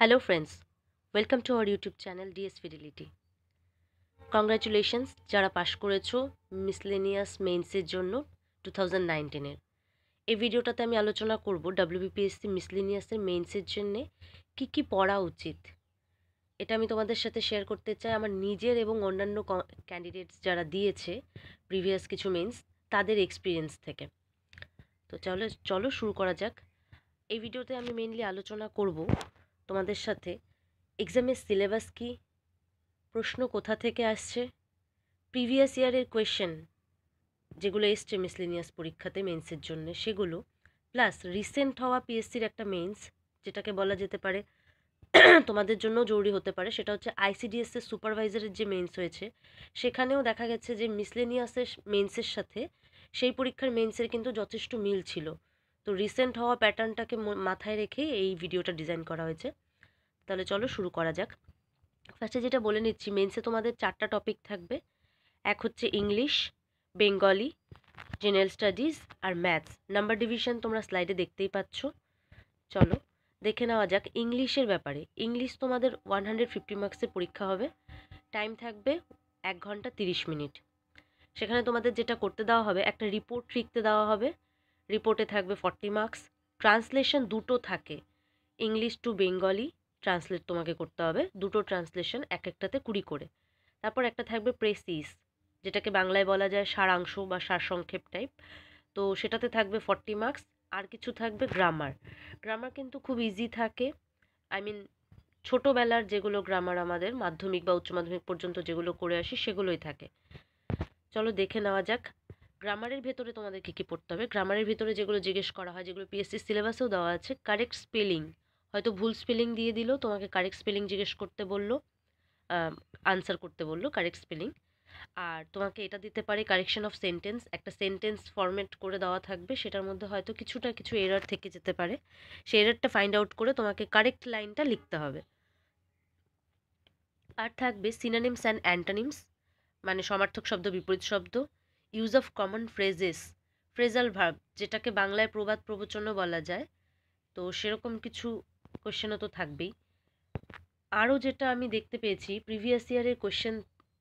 Hello friends, welcome to our YouTube channel DS Fidelity. Congratulations যারা পাশ করেছো miscellaneous মেইনসের জন্য 2019 এর। এই ভিডিওটাতে আমি আলোচনা করব WBPSC মিসলেনিয়াসের মেইনসের জন্য কি পড়া উচিত। এটা আমি তোমাদের সাথে শেয়ার করতে চাই আমার নিজের এবং অন্যান্য ক্যান্ডিডেটস যারা দিয়েছে প্রিভিয়াস কিছু মেইনস তাদের এক্সপিরিয়েন্স থেকে। তো চলো শুরু করা যাক। এই ভিডিওতে আমি মেইনলি আলোচনা করব তোমাদের সাথে এক্সামের সিলেবাস কি, প্রশ্ন কোথা থেকে আসছে, প্রিভিয়াস ইয়ারের কোয়েশ্চেন যেগুলো এসছে মিসলেনিয়াস পরীক্ষাতে মেন্সের জন্য সেগুলো, প্লাস রিসেন্ট হওয়া পিএসসির একটা মেন্স যেটাকে বলা যেতে পারে তোমাদের জন্য জরুরি হতে পারে, সেটা হচ্ছে ICDS এর সুপারভাইজারের যে মেন্স হয়েছে সেখানেও দেখা গেছে যে মিসলেনিয়াসের মেন্সের সাথে সেই পরীক্ষার মেন্সের কিন্তু যথেষ্ট মিল ছিল। তো রিসেন্ট হওয়া প্যাটার্নটাকে মাথায় রেখেই এই ভিডিওটা ডিজাইন করা হয়েছে। তাহলে চলো শুরু করা যাক। ফার্স্টে যেটা বলে নিচ্ছি, মেন্সে তোমাদের 4টা টপিক থাকবে। এক হচ্ছে ইংলিশ, বেঙ্গলি, জেনারেল স্টাডিজ আর ম্যাথস। নাম্বার ডিভিশন তোমরা স্লাইডে দেখতেই পাচ্ছ। চলো দেখে নেওয়া যাক ইংলিশের ব্যাপারে। ইংলিশ তোমাদের 150 মার্কসের পরীক্ষা হবে। টাইম থাকবে 1 ঘন্টা 30 মিনিট। সেখানে তোমাদের যেটা করতে দেওয়া হবে, একটা রিপোর্ট লিখতে দেওয়া হবে। রিপোর্টে থাকবে 40 মার্কস। ট্রান্সলেশন দুটো থাকে, ইংলিশ টু বেঙ্গলি ট্রান্সলেট তোমাকে করতে হবে, দুটো ট্রান্সলেশন এক একটাতে 20 করে। তারপর একটা থাকবে প্রেসিস, যেটাকে বাংলায় বলা যায় সারাংশ বা সারসংক্ষেপ টাইপ, তো সেটাতে থাকবে 40 মার্কস। আর কিছু থাকবে গ্রামার। গ্রামার কিন্তু খুব ইজি থাকে, ছোটোবেলার যেগুলো গ্রামার আমাদের মাধ্যমিক বা উচ্চ মাধ্যমিক পর্যন্ত যেগুলো করে আসি সেগুলোই থাকে। চলো দেখে নেওয়া যাক গ্রামারের ভেতরে তোমাদের কী পড়তে হবে। গ্রামারের ভেতরে যেগুলো জিজ্ঞেস করা হয়, যেগুলো পিএসসি সিলেবাসেও দেওয়া আছে, কারেক্ট স্পেলিং। হয়তো ভুল স্পেলিং দিয়ে দিল, তোমাকে কারেক্ট স্পেলিং জিজ্ঞেস করতে বললো, আনসার করতে বললো কারেক্ট স্পেলিং। আর তোমাকে এটা দিতে পারে কারেকশন অফ সেন্টেন্স, একটা সেন্টেন্স ফরম্যাট করে দেওয়া থাকবে, সেটার মধ্যে হয়তো কিছু এরার থেকে যেতে পারে, সেই এরারটা ফাইন্ড আউট করে তোমাকে কারেক্ট লাইনটা লিখতে হবে। আর থাকবে সিনোনিমস অ্যান্ড অ্যান্টোনিমস, মানে সমার্থক শব্দ, বিপরীত শব্দ, use of common phrases, phrasal verb যেটাকে বাংলায় প্রবাদ প্রবচনও বলা যায়, তো সেরকম কিছু কোশ্চেনও তো থাকবেই। আরও যেটা আমি দেখতে পেয়েছি প্রিভিয়াস ইয়ারের কোশ্চেন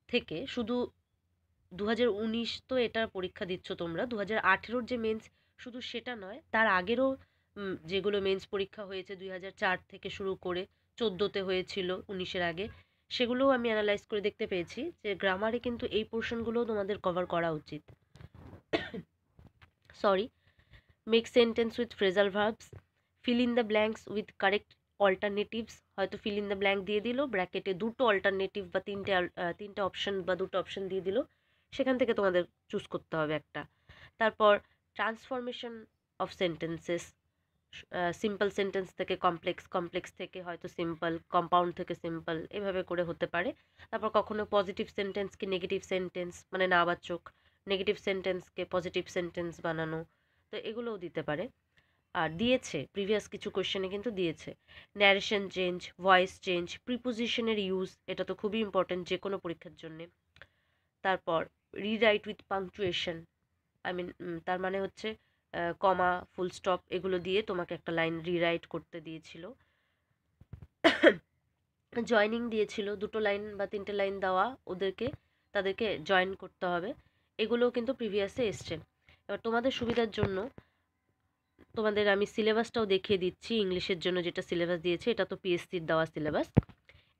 থেকে, শুধু 2019 তো এটা পরীক্ষা দিচ্ছ তোমরা, 2018 যে মেন্স শুধু সেটা নয়, তার আগেরও যেগুলো মেন্স পরীক্ষা হয়েছে 2004 থেকে শুরু করে 14তে হয়েছিল 19-এর আগে, সেগুলোও আমি অ্যানালাইজ করে দেখতে পেয়েছি যে গ্রামারে কিন্তু এই পোর্শনগুলোও তোমাদের কভার করা উচিত। Sorry, make sentence with phrasal verbs, fill in the blanks with correct alternatives, হয়তো ফিল ইন দ্য ব্ল্যাঙ্ক দিয়ে দিল, ব্র্যাকেটে দুটো অল্টারনেটিভ বা তিনটে অপশন বা দুটো অপশন দিয়ে দিল, সেখান থেকে তোমাদের চুজ করতে হবে একটা। তারপর transformation of sentences, simple sentence থেকে কমপ্লেক্স, কমপ্লেক্স থেকে হয়তো সিম্পল, কম্পাউন্ড থেকে সিম্পল, এভাবে করে হতে পারে। তারপর কখনো পজিটিভ সেন্টেন্সকে নেগেটিভ সেন্টেন্স, মানে নাবাচক, নেগেটিভ সেন্টেন্সকে পজিটিভ সেন্টেন্স বানানো, তো এগুলোও দিতে পারে। আর দিয়েছে প্রিভিয়াস কিছু কোয়েশ্চেনে কিন্তু দিয়েছে ন্যারেশন চেঞ্জ, ভয়েস চেঞ্জ, প্রিপোজিশনের ইউজ, এটা তো খুবই ইম্পর্টেন্ট যে কোনো পরীক্ষার জন্যে। তারপর রিরাইট উইথ পাংচুয়েশন, তার মানে হচ্ছে কমা, ফুল স্টপ এগুলো দিয়ে তোমাকে একটা লাইন রিরাইট করতে দিয়েছিল। জয়নিং দিয়েছিল, দুটো লাইন বা তিনটে লাইন দেওয়া তাদেরকে জয়েন করতে হবে, এগুলোও কিন্তু প্রিভিয়াসে এসছে। এবার তোমাদের সুবিধার জন্য তোমাদের আমি সিলেবাসটাও দেখিয়ে দিচ্ছি। ইংলিশের জন্য যেটা সিলেবাস দিয়েছে এটা তো পিএসসির দেওয়া সিলেবাস।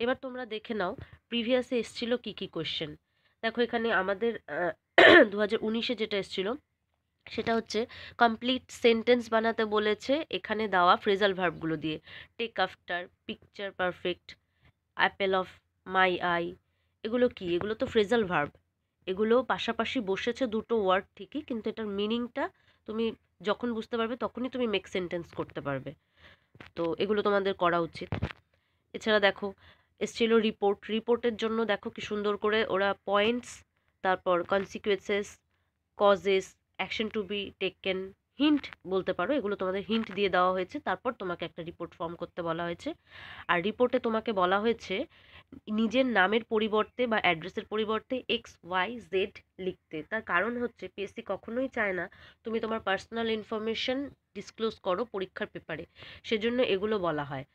এবার তোমরা দেখে নাও প্রিভিয়াসে এসছিল কি কোয়েশ্চেন। দেখো এখানে আমাদের 2019-এ যেটা এসছিল সেটা হচ্ছে কমপ্লিট সেন্টেন্স বানাতে বলেছে, এখানে দেওয়া ফ্রেজাল ভার্বগুলো দিয়ে, take after, picture perfect, apple of my eye, এগুলো কি? এগুলো তো ফ্রেজাল ভার্ব, এগুলো পাশাপাশি বসেছে দুটো ওয়ার্ড ঠিকই, কিন্তু এটার মিনিংটা তুমি যখন বুঝতে পারবে তখনই তুমি মেক সেন্টেন্স করতে পারবে, তো এগুলো তোমাদের করা উচিত। এছাড়া দেখো এসছিল রিপোর্টের জন্য দেখো কি সুন্দর করে ওরা পয়েন্টস, তারপর consequences, causes, action to be taken, hint বলতে পারো, এগুলো তোমাদের হিন্ট দিয়ে দেওয়া হয়েছে, তারপর তোমাকে একটা রিপোর্ট ফর্ম করতে বলা হয়েছে। আর রিপোর্টে তোমাকে বলা হয়েছে নিজের নামের পরিবর্তে বা অ্যাড্রেসের পরিবর্তে XYZ লিখতে। তার কারণ হচ্ছে পিএসসি কখনোই চায় না তুমি তোমার পার্সোনাল ইনফরমেশন ডিসক্লোজ করো পরীক্ষার পেপারে, সেজন্য এগুলো বলা হয়।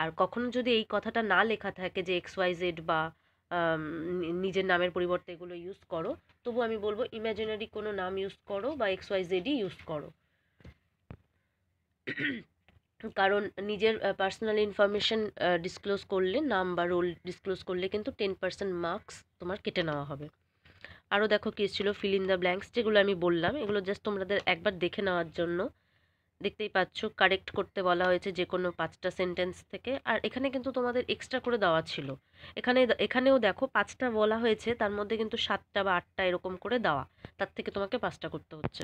আর কখনো যদি এই কথাটা না লেখা থাকে যে XYZ বা নিজের নামের পরিবর্তে এগুলো ইউজ করো, তবু আমি বলবো ইমাজিনারি কোনো নাম ইউজ করো বা XYZ-ই ইউজ করো। কারণ নিজের পার্সোনাল ইনফরমেশন ডিসক্লোজ করলে, নাম বা রোল ডিসক্লোজ করলে কিন্তু 10% মার্কস তোমার কেটে নেওয়া হবে। আরও দেখো কেস ছিল ফিল ইন দ্য ব্ল্যাঙ্কস, যেগুলো আমি বললাম এগুলো জাস্ট তোমাদের একবার দেখে নেওয়ার জন্য। দেখতেই পাচ্ছ কারেক্ট করতে বলা হয়েছে যে কোনো 5টা সেন্টেন্স থেকে। আর এখানে কিন্তু তোমাদের এক্সট্রা করে দেওয়া ছিল, এখানেও দেখো 5টা বলা হয়েছে, তার মধ্যে কিন্তু 7টা বা 8টা এরকম করে দেওয়া, তার থেকে তোমাকে 5টা করতে হচ্ছে।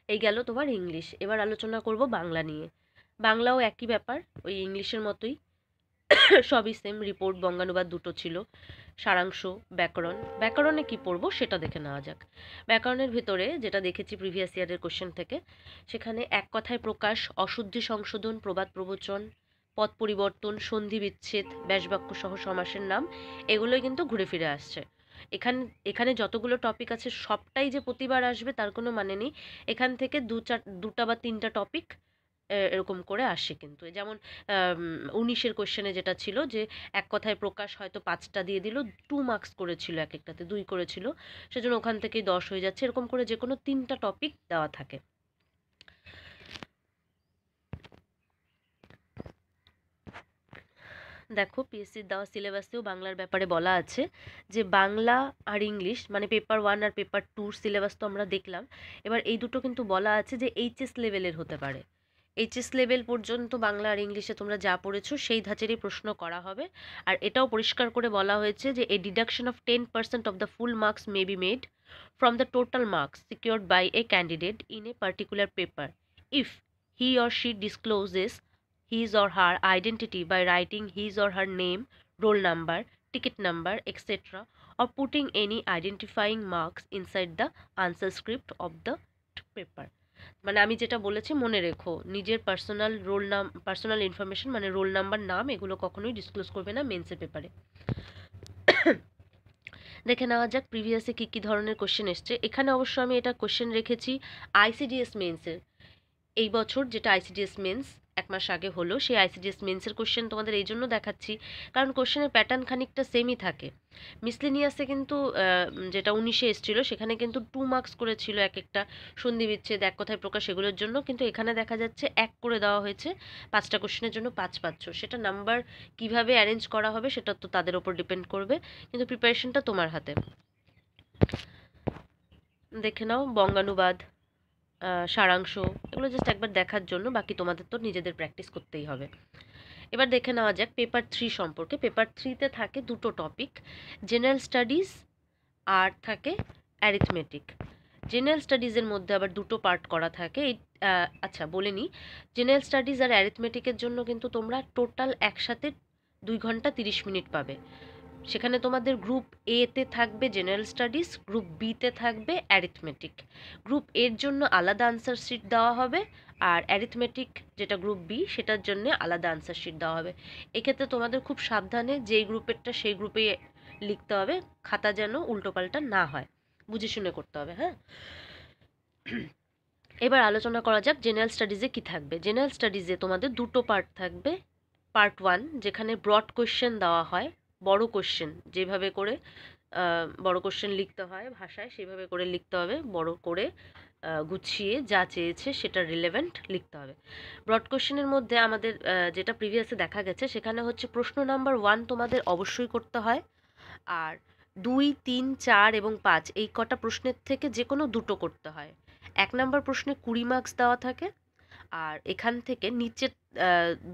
এই গেল তোমার ইংলিশ। এবার আলোচনা করব বাংলা নিয়ে। বাংলাও একই ব্যাপার, ওই ইংলিশের মতোই সবই সেম, রিপোর্ট বঙ্গানুবাদ দুটো ছিল, সারাংশ, ব্যাকরণ। ব্যাকরণে কি পড়বো সেটা দেখে নেওয়া যাক। ব্যাকরণের ভিতরে যেটা দেখেছি প্রিভিয়াস ইয়ারের কোশ্চেন থেকে, সেখানে এক কথায় প্রকাশ, অশুদ্ধি সংশোধন, প্রবাদ প্রবচন, পদ পরিবর্তন, সন্ধি বিচ্ছেদ, ব্যাসবাক্য সহ সমাসের নাম, এগুলোই কিন্তু ঘুরে ফিরে আসছে। এখানে এখানে যতগুলো টপিক আছে সবটাই যে প্রতিবার আসবে তার কোনো মানে নেই। এখান থেকে দুটা বা তিনটা টপিক এরকম করে আসে কিন্তু। যেমন 19-এর কোশ্চেনে যেটা ছিল যে এক কথায় প্রকাশ হয়তো 5টা দিয়ে দিল, 2 মার্কস করেছিল, এক একটাতে 2 করেছিল, সেজন্য ওখান থেকেই 10 হয়ে যাচ্ছে। এরকম করে যে কোনো 3টা টপিক দেওয়া থাকে। দেখো পিএসসির দেওয়া সিলেবাসেও বাংলার ব্যাপারে বলা আছে যে বাংলা আর ইংলিশ মানে পেপার 1 আর পেপার 2 সিলেবাস তো আমরা দেখলাম। এবার এই দুটো কিন্তু বলা আছে যে এইচএস লেভেলের হতে পারে। এইচএস লেভেল পর্যন্ত বাংলা আর ইংলিশে তোমরা যা পড়েছো সেই ধাঁচেরই প্রশ্ন করা হবে। আর এটাও পরিষ্কার করে বলা হয়েছে যে a deduction of 10% of the full marks may be made from the total marks secured by a candidate in a particular paper if he or she discloses his or her identity by writing his or her name, roll number, ticket number, etc., or putting any identifying marks inside the answer script of the paper. মানে আমি যেটা বলেছি মনে রেখো, নিজের personal information মানে roll number, নাম, এগুলো কখনোই ডিসক্লোজ করবে না মেন্সের পেপারে। দেখে নেওয়া যাক প্রিভিয়াসে কী কী ধরনের কোশ্চেন এসছে। এখানে অবশ্য আমি এটা কোশ্চেন রেখেছি আইসিডিএস মেন্সের। এই বছর যেটা আইসিডিএস মেন্স 1 মাস আগে হলো, সেই আইসিডিএস মেন্সের কোশ্চেন তোমাদের এই জন্য দেখাচ্ছি কারণ কোশ্চেনের প্যাটার্ন খানিকটা সেমই থাকে। মিসলেনিয়াসে কিন্তু যেটা 19-এ এসেছিলো সেখানে কিন্তু 2 মার্কস করেছিল এক একটা, সন্ধি বিচ্ছেদ, এক কথায় প্রকাশ, এগুলোর জন্য। কিন্তু এখানে দেখা যাচ্ছে 1 করে দেওয়া হয়েছে, 5টা কোশ্চেনের জন্য 5 পাচ্ছ। সেটা নাম্বার কিভাবে অ্যারেঞ্জ করা হবে সেটা তো তাদের ওপর ডিপেন্ড করবে, কিন্তু প্রিপারেশনটা তোমার হাতে। দেখে নাও বঙ্গানুবাদ, সারাংশ, এগুলো জাস্ট একবার দেখার জন্য, বাকি তোমাদের তো নিজেদের প্র্যাকটিস করতেই হবে। এবার দেখে নেওয়া যাক পেপার 3 সম্পর্কে। পেপার 3-তে থাকে দুটো টপিক, জেনারেল স্টাডিজ আর থাকে অ্যারিথমেটিক। জেনারেল স্টাডিজের মধ্যে আবার দুটো পার্ট করা থাকে। আচ্ছা বলে নিই, জেনারেল স্টাডিজ আর অ্যারিথমেটিকের জন্য কিন্তু তোমরা টোটাল একসাথে 2 ঘন্টা 30 মিনিট পাবে। সেখানে তোমাদের গ্রুপ এতে থাকবে জেনারেল স্টাডিজ, গ্রুপ বিতে থাকবে অ্যারিথমেটিক। গ্রুপ এর জন্য আলাদা আনসার শিট দেওয়া হবে, আর অ্যারিথমেটিক যেটা গ্রুপ বি সেটার জন্য আলাদা আনসার শিট দেওয়া হবে। এক্ষেত্রে তোমাদের খুব সাবধানে যেই গ্রুপেরটা সেই গ্রুপে লিখতে হবে, খাতা যেন উল্টোপাল্টা না হয়, বুঝে শুনে করতে হবে। হ্যাঁ, এবার আলোচনা করা যাক জেনারেল স্টাডিজে কি থাকবে। জেনারেল স্টাডিজে তোমাদের দুটো পার্ট থাকবে। পার্ট 1 যেখানে ব্রড কোশ্চেন দেওয়া হয়, বড় কোশ্চেন যেভাবে করে বড় কোশ্চেন লিখতে হয় ভাষায় সেভাবে করে লিখতে হবে, বড় করে গুছিয়ে যা চেয়েছে সেটা রিলেভেন্ট লিখতে হবে। ব্রড কোশ্চেনের মধ্যে আমাদের যেটা প্রিভিয়াসে দেখা গেছে সেখানে হচ্ছে প্রশ্ন নাম্বার 1 তোমাদের অবশ্যই করতে হয়, আর 2, 3, 4 এবং 5 এই কটা প্রশ্নের থেকে যে কোনো দুটো করতে হয়। 1 নাম্বার প্রশ্নে 20 মার্কস দেওয়া থাকে, আর এখান থেকে নিচের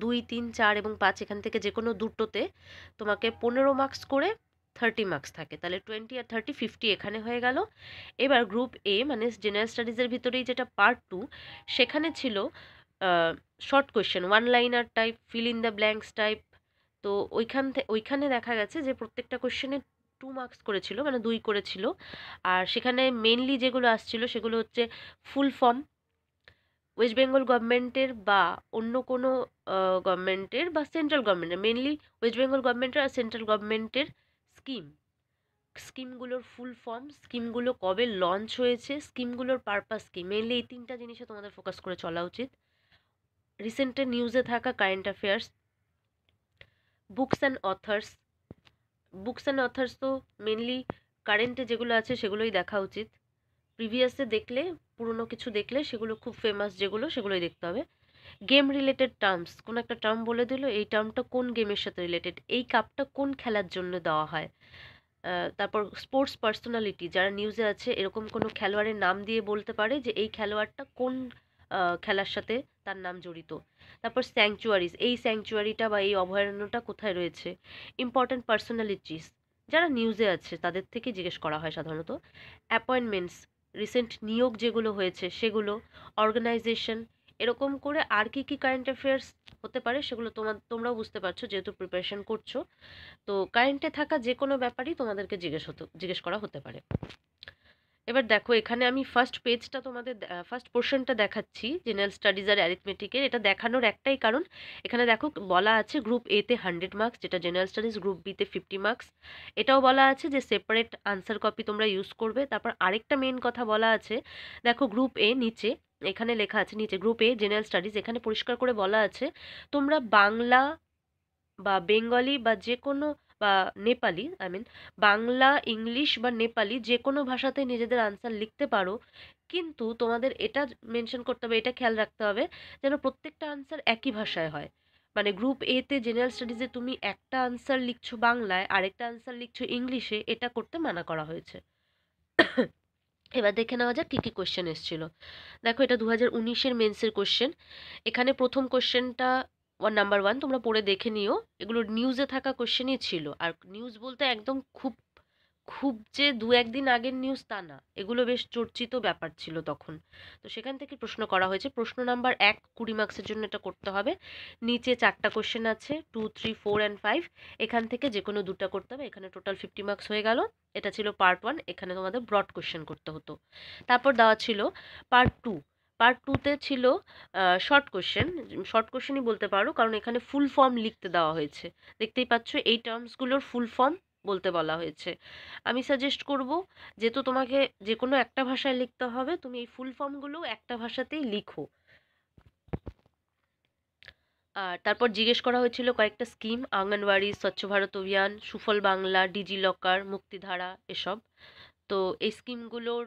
2, 3, 4 এবং 5 এখান থেকে যে কোনো দুটোতে তোমাকে 15 মার্কস করে 30 মার্কস থাকে, তাহলে 20 আর 30 50 এখানে হয়ে গেল। এবার গ্রুপ এ মানে জেনারেল স্টাডিজের ভিতরেই যেটা পার্ট 2, সেখানে ছিল short question, 1 liner type, fill in the blanks type. তো ওইখানে দেখা গেছে যে প্রত্যেকটা কোয়েশ্চেনে 2 মার্কস করেছিল, মানে 2 করেছিল। আর সেখানে মেনলি যেগুলো আসছিল সেগুলো হচ্ছে ফুল ফর্ম, ওয়েস্ট বেঙ্গল গভর্নমেন্টের বা অন্য কোনো গভর্নমেন্টের বা সেন্ট্রাল গভর্নমেন্টের, মেনলি ওয়েস্ট বেঙ্গল গভর্নমেন্টের আর সেন্ট্রাল গভর্নমেন্টের স্কিমগুলোর ফুল ফর্ম, স্কিমগুলো কবে লঞ্চ হয়েছে, স্কিমগুলোর পারপাস কী, মেনলি এই 3টা জিনিসে তোমাদের ফোকাস করে চলা উচিত। রিসেন্টের নিউজে থাকা current affairs, books and authors. Books and authors তো মেনলি কারেন্টে যেগুলো আছে সেগুলোই দেখা উচিত। প্রিভিয়াসে দেখলে, পুরনো কিছু দেখলে সেগুলো খুব ফেমাস যেগুলো সেগুলোই দেখতে হবে। গেম রিলেটেড টার্মস, কোনো একটা টার্ম বলে দিল, এই টার্মটা কোন গেমের সাথে রিলেটেড, এই কাপটা কোন খেলার জন্য দেওয়া হয়। তারপর স্পোর্টস পার্সোনালিটি, যারা নিউজে আছে এরকম কোনো খেলোয়াড়ের নাম দিয়ে বলতে পারে যে এই খেলোয়াড়টা কোন খেলার সাথে তার নাম জড়িত। তারপর স্যাংচুয়ারিজ, এই স্যাংচুয়ারিটা বা এই অভয়ারণ্যটা কোথায় রয়েছে। ইম্পর্ট্যান্ট পার্সোনালিটিস, যারা নিউজে আছে তাদের থেকে জিজ্ঞেস করা হয় সাধারণত। অ্যাপয়েন্টমেন্টস, রিসেন্ট নিয়োগ যেগুলো হয়েছে সেগুলো। অর্গানাইজেশন, এরকম করে আর কি কি কারেন্ট অ্যাফেয়ার্স হতে পারে সেগুলো তোমরাও বুঝতে পারছো যেহেতু প্রিপারেশন করছো। তো কারেন্টে থাকা যে কোনো ব্যাপারই তোমাদেরকে জিজ্ঞেস করা হতে পারে। এবার দেখো, এখানে আমি ফার্স্ট পেজটা তোমাদের, ফার্স্ট পোর্শনটা দেখাচ্ছি জেনারেল স্টাডিজ আর অ্যারিথমেটিকের। এটা দেখানোর একটাই কারণ, এখানে দেখো বলা আছে গ্রুপ এ তে 100 মার্কস, যেটা জেনারেল স্টাডিজ, গ্রুপ বি তে 50 মার্কস। এটাও বলা আছে যে সেপারেট আনসার কপি তোমরা ইউজ করবে। তারপর আরেকটা মেন কথা বলা আছে, দেখো গ্রুপ এ নিচে, এখানে লেখা আছে নিচে গ্রুপ এ জেনারেল স্টাডিজ, এখানে পরিষ্কার করে বলা আছে তোমরা বাংলা বা বেঙ্গলি বা যে কোনো, বা নেপালি, বাংলা, ইংলিশ বা নেপালি যে কোনো ভাষাতে নিজেদের আনসার লিখতে পারো। কিন্তু তোমাদের এটা মেনশন করতে হবে, এটা খেয়াল রাখতে হবে যেন প্রত্যেকটা আনসার একই ভাষায় হয়। মানে গ্রুপ এ তে জেনারেল স্টাডিজে তুমি একটা আনসার লিখছো বাংলায়, আরেকটা আনসার লিখছো ইংলিশে, এটা করতে মানা করা হয়েছে। এবার দেখে নেওয়া যাক কী কী কোশ্চেন এসেছিল। দেখো, এটা 2019-এর মেন্সের কোশ্চেন। এখানে প্রথম কোশ্চেনটা নাম্বার 1 তোমরা পড়ে দেখে নিও। এগুলো নিউজে থাকা কোশ্চেনই ছিল, আর নিউজ বলতে একদম খুব খুব যে দু একদিন আগের নিউজ তা না, এগুলো বেশ চর্চিত ব্যাপার ছিল তখন। তো সেখান থেকে প্রশ্ন করা হয়েছে। প্রশ্ন নাম্বার 1, 20 মার্কসের জন্য এটা করতে হবে। নিচে 4টা কোশ্চেন আছে, 2, 3, 4 অ্যান্ড 5। এখান থেকে যে কোনো 2টা করতে হবে। এখানে টোটাল 50 মার্কস হয়ে গেল। এটা ছিল পার্ট 1, এখানে তোমাদের ব্রড কোশ্চেন করতে হতো। তারপর দেওয়া ছিল পার্ট 2। পার্ট 2তে ছিল শর্ট কোশ্চেন। শর্ট কোশ্চেনই বলতে পারো, কারণ এখানে ফুল ফর্ম লিখতে দেওয়া হয়েছে। দেখতেই পাচ্ছ এই টার্মসগুলোর ফুল ফর্ম বলতে বলা হয়েছে। আমি সাজেস্ট করব, যেহেতু তোমাকে যে কোনো একটা ভাষায় লিখতে হবে, তুমি এই ফুল ফর্মগুলো একটা ভাষাতেই লিখো। আর তারপর জিজ্ঞেস করা হয়েছিল কয়েকটা স্কিম, আঙ্গনওয়াড়ি, স্বচ্ছ ভারত অভিযান, সুফল বাংলা, ডিজি লকার, মুক্তিধারা, এসব। তো এই স্কিমগুলোর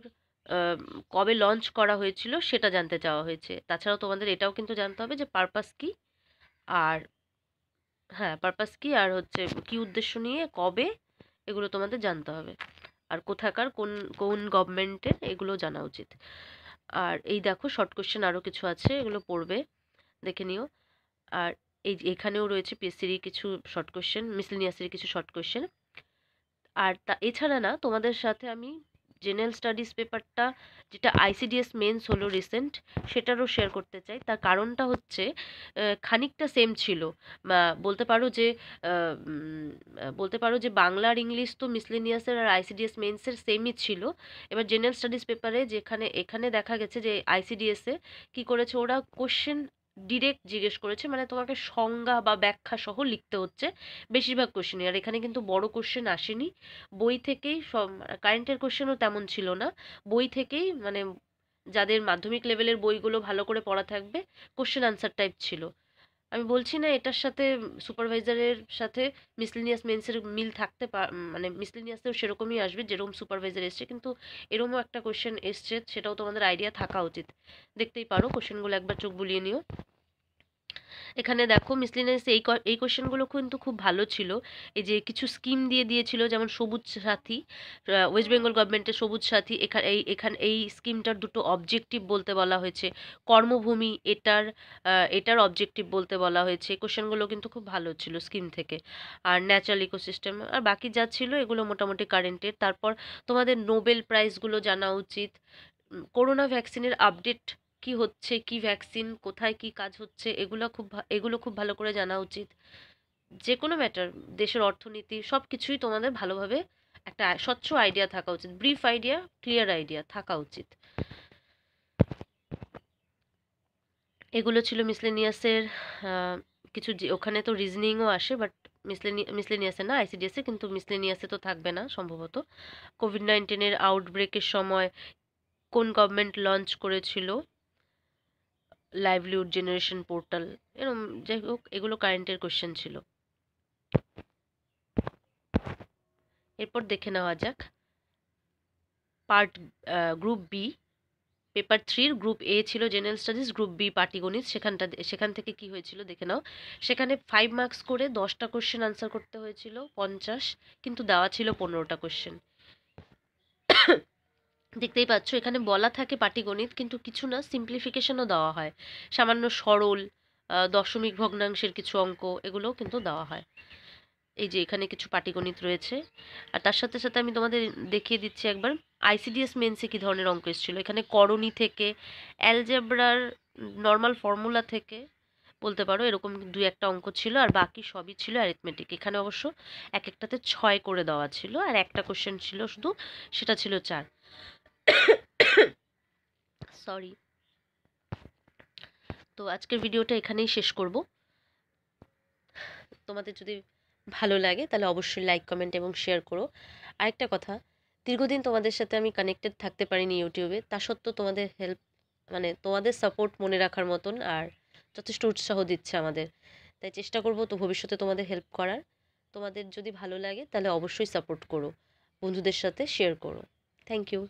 কবে লঞ্চ করা হয়েছিল সেটা জানতে চাওয়া হয়েছে। তাছাড়াও তোমাদের এটাও কিন্তু জানতে হবে যে পারপাস কি, আর হ্যাঁ পারপাস কি, আর হচ্ছে কি উদ্দেশ্য নিয়ে, কবে, এগুলো তোমাদের জানতে হবে। আর কোথাকার কোন কোন গভর্নমেন্টের, এগুলো জানা উচিত। আর এই দেখো শর্ট কোশ্চেন আরও কিছু আছে, এগুলো পড়বে, দেখে নিও। আর এই যে এখানেও রয়েছে পিএসসির কিছু শর্ট কোশ্চেন, মিসলেনিয়াসের কিছু শর্ট কোশ্চেন। আর এছাড়া না, তোমাদের সাথে আমি জেনারেল স্টাডিজ পেপারটা যেটা আইসিডিএস মেন্স হলো রিসেন্ট, সেটারও শেয়ার করতে চাই। তার কারণটা হচ্ছে খানিকটা সেম ছিল। বলতে পারো যে বলতে পারো যে বাংলা আর ইংলিশ তো মিসলেনিয়াসের আর আইসিডিএস মেন্সের সেমই ছিল। এবার জেনারেল স্টাডিজ পেপারে যেখানে এখানে দেখা গেছে যে আইসিডিএসে কি করেছে, ওরা কোশ্চেন ডিরেক্ট জিজ্ঞেস করেছে, মানে তোমাকে সংজ্ঞা বা ব্যাখ্যা সহ লিখতে হচ্ছে বেশিরভাগ কোশ্চেনই। আর এখানে কিন্তু বড় কোশ্চেন আসেনি, বই থেকেই সব। কারেন্টের কোশ্চেনও তেমন ছিল না, বই থেকেই, মানে যাদের মাধ্যমিক লেভেলের বইগুলো ভালো করে পড়া থাকবে, কোশ্চেন আনসার টাইপ ছিল। আমি বলছি না এটার সাথে সুপারভাইজারের সাথে মিসলেনিয়াস মেন্সের মিল থাকতে মানে মিসলেনিয়াসেও সেরকমই আসবে যেরকম সুপারভাইজার এসছে, কিন্তু এরকমও একটা কোশ্চেন এসছে, সেটাও তোমাদের আইডিয়া থাকা উচিত। দেখতেই পারো, কোশ্চেনগুলো একবার চোখ বুলিয়ে নিও। এখানে দেখো মিসলিনিয়াস এই কোশ্চেনগুলো কিন্তু খুব ভালো ছিল। এই যে কিছু স্কিম দিয়ে দিয়েছিল, যেমন সবুজ সাথী, ওয়েস্ট বেঙ্গল গভর্নমেন্টের সবুজ সাথী। এখানে এই স্কিমটার দুটো অবজেক্টিভ বলতে বলা হয়েছে। কর্মভূমি, এটার অবজেক্টিভ বলতে বলা হয়েছে। এই কোশ্চেনগুলো কিন্তু খুব ভালো ছিল স্কিম থেকে। আর ন্যাচারাল ইকোসিস্টেম, আর বাকি যা ছিল এগুলো মোটামুটি কারেন্টের। তারপর তোমাদের নোবেল প্রাইজগুলো জানা উচিত। করোনা ভ্যাকসিনের আপডেট কি হচ্ছে, কি ভ্যাকসিন, কোথায় কি কাজ হচ্ছে, এগুলো খুব ভালো করে জানা উচিত। যে কোনো ম্যাটার, দেশের অর্থনীতি, সব কিছুই তোমাদের ভালোভাবে একটা স্বচ্ছ আইডিয়া থাকা উচিত, ব্রিফ আইডিয়া, ক্লিয়ার আইডিয়া থাকা উচিত। এগুলো ছিল মিসলেনিয়াসের কিছু, ওখানে তো রিজনিংও আসে, বাট মিসলেনিয়াসে না, আইসিডিএসে, কিন্তু মিসলেনিয়াসে তো থাকবে না সম্ভবত। কোভিড-19-এর আউটব্রেকের সময় কোন গভর্নমেন্ট লঞ্চ করেছিল, লাইভলিহুড জেনারেশন পোর্টাল, এরকম যাই হোক এগুলো কারেন্টের কোশ্চেন ছিল। এরপর দেখে নেওয়া যাক part group B, paper 3 group A ছিল জেনারেল স্টাডিজ, গ্রুপ বি পাটিগণিত। সেখান থেকে কি হয়েছিল দেখে নাও। সেখানে 5 মার্কস করে 10টা কোশ্চেন আনসার করতে হয়েছিল 50, কিন্তু দেওয়া ছিল 15টা কোশ্চেন। দেখতেই পাচ্ছ এখানে বলা থাকে পাটিগণিত, কিন্তু কিছু না সিম্পলিফিকেশনও দেওয়া হয়, সামান্য সরল দশমিক ভগ্নাংশের কিছু অঙ্ক এগুলোও কিন্তু দেওয়া হয়। এই যে এখানে কিছু পাটিগণিত রয়েছে। আর তার সাথে সাথে আমি তোমাদের দেখিয়ে দিচ্ছি একবার আইসিডিএস মেন্সে কী ধরনের অঙ্ক এসেছিল। এখানে করণী থেকে, অ্যালজেব্রার নর্মাল ফর্মুলা থেকে বলতে পারো, এরকম 2-1টা অঙ্ক ছিল, আর বাকি সবই ছিল অ্যারিথমেটিক। এখানে অবশ্য এক একটাতে 6 করে দেওয়া ছিল, আর একটা কোশ্চেন ছিল শুধু, সেটা ছিল 4। সরি। তো আজকের ভিডিওটা এখানেই শেষ করব। তোমাদের যদি ভালো লাগে তাহলে অবশ্যই লাইক, কমেন্ট এবং শেয়ার করো। আরেকটা কথা, দীর্ঘদিন তোমাদের সাথে আমি কানেক্টেড থাকতে পারিনি ইউটিউবে, তা সত্ত্বেও তোমাদের হেল্প, মানে তোমাদের সাপোর্ট মনে রাখার মতন, আর যথেষ্ট উৎসাহ দিচ্ছে আমাদের। তাই চেষ্টা করব তো ভবিষ্যতে তোমাদের হেল্প করার। তোমাদের যদি ভালো লাগে তাহলে অবশ্যই সাপোর্ট করো, বন্ধুদের সাথে শেয়ার করো। Thank you.